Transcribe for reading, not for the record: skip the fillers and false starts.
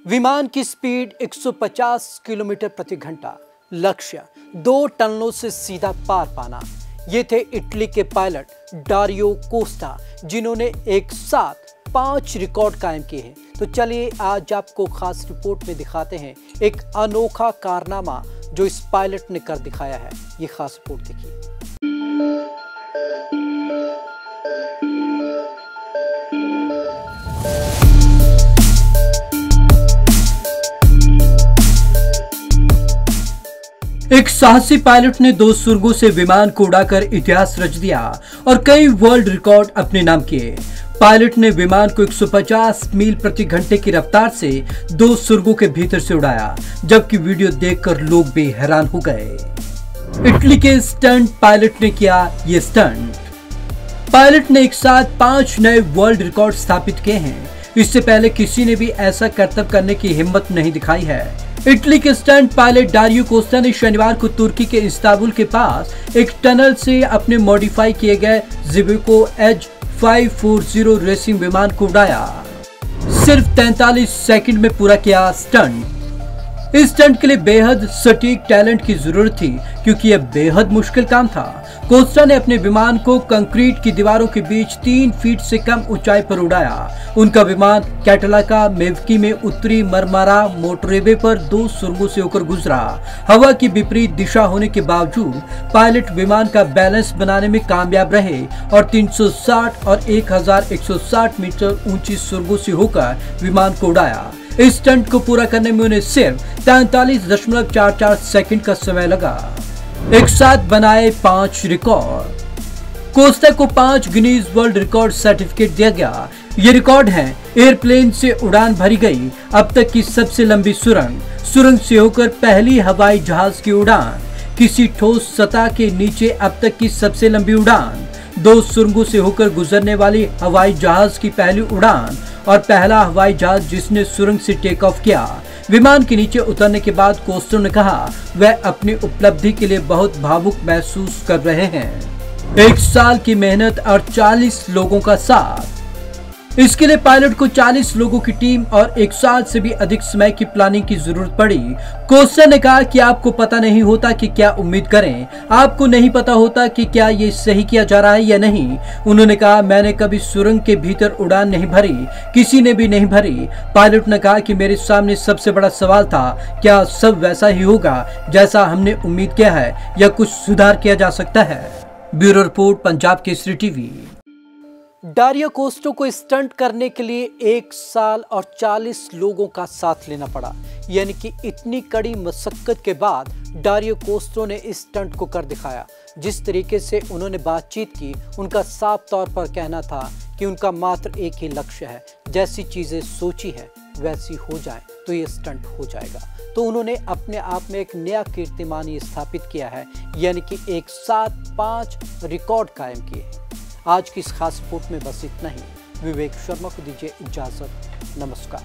विमान की speed 150 kilometre प्रति घंटा, लक्ष्य 2 टनलों से सीधा पार पाना। ये थे इटली के पायलट डारियो कोस्टा, जिन्होंने एक साथ 5 रिकॉर्ड कायम किए हैं। तो चलिए आज आपको खास रिपोर्ट में दिखाते हैं एक अनोखा कारनामा जो इस पायलट ने कर दिखाया है। ये खास रिपोर्ट देखिए। एक साहसी पायलट ने 2 सुरंगों से विमान को उड़ाकर इतिहास रच दिया और कई वर्ल्ड रिकॉर्ड अपने नाम किए। पायलट ने विमान को 150 मील प्रति घंटे की रफ्तार से 2 सुरंगों के भीतर से उड़ाया, जबकि वीडियो देखकर लोग भी हैरान हो गए। इटली के स्टंट पायलट ने किया ये स्टंट। पायलट ने एक साथ 5 नए वर्ल्ड रिकॉर्ड स्थापित किए हैं। इससे पहले किसी ने भी ऐसा करतब करने की हिम्मत नहीं दिखाई है। इटली के स्टंट पायलट डारियो कोस्टा ने शनिवार को तुर्की के इस्तांबुल के पास एक टनल से अपने मॉडिफाई किए गए ज़िविको H540 रेसिंग विमान को उड़ाया। सिर्फ 43 सेकंड में पूरा किया स्टंट। इस स्टंट के लिए बेहद सटीक टैलेंट की जरूरत थी, क्योंकि यह बेहद मुश्किल काम था। कोस्टा ने अपने विमान को कंक्रीट की दीवारों के बीच 3 फीट से कम ऊंचाई पर उड़ाया। उनका विमान कैटलाका मेवकी में उत्तरी मरमारा मोटरवे पर 2 सुरंगों से होकर गुजरा। हवा की विपरीत दिशा होने के बावजूद पायलट विमान का बैलेंस बनाने में कामयाब रहे और 360 और 1160 मीटर ऊंची सुरंगों से होकर विमान को उड़ाया। इस स्टंट को पूरा करने में उन्हें सिर्फ 43.44 सेकंड का समय लगा। एक साथ बनाए 5 रिकॉर्ड। कोस्टा को 5 गिनीज वर्ल्ड रिकॉर्ड सर्टिफिकेट दिया गया। ये रिकॉर्ड है एयरप्लेन से उड़ान भरी गई अब तक की सबसे लंबी सुरंग से होकर पहली हवाई जहाज की उड़ान, किसी ठोस सतह के नीचे अब तक की सबसे लंबी उड़ान, 2 सुरंगों से होकर गुजरने वाली हवाई जहाज की पहली उड़ान और पहला हवाई जहाज जिसने सुरंग से टेक ऑफ किया। विमान के नीचे उतरने के बाद कोस्टा ने कहा वह अपनी उपलब्धि के लिए बहुत भावुक महसूस कर रहे हैं। 1 साल की मेहनत और 40 लोगों का साथ। इसके लिए पायलट को 40 लोगों की टीम और 1 साल से भी अधिक समय की प्लानिंग की जरूरत पड़ी। कोस्टा ने कहा कि आपको पता नहीं होता कि क्या उम्मीद करें, आपको नहीं पता होता कि क्या ये सही किया जा रहा है या नहीं। उन्होंने कहा मैंने कभी सुरंग के भीतर उड़ान नहीं भरी, किसी ने भी नहीं भरी। पायलट ने कहा कि मेरे सामने सबसे बड़ा सवाल था, क्या सब वैसा ही होगा जैसा हमने उम्मीद किया है या कुछ सुधार किया जा सकता है। Bureau report, Punjab Kesari TV. Dario Costa को स्टंट करने के लिए 1 साल और 40 लोगों का साथ लेना पड़ा, यानी कि इतनी कड़ी मशक्कत के बाद डारियो कोस्टा ने इस स्टंट को कर दिखाया। जिस तरीके से उन्होंने बातचीत की, उनका साफ तौर पर कहना था कि उनका मात्र एक ही लक्ष्य है, जैसी चीज़ें सोची है वैसी हो जाए तो ये स्टंट हो जाएगा। तो उन्होंने अपने आप में एक नया कीर्तिमान स्थापित किया है, यानी कि एक साथ 5 रिकॉर्ड कायम किए हैं। आज की इस खास रिपोर्ट में बस इतना ही। विवेक शर्मा को दीजिए इजाजत। नमस्कार।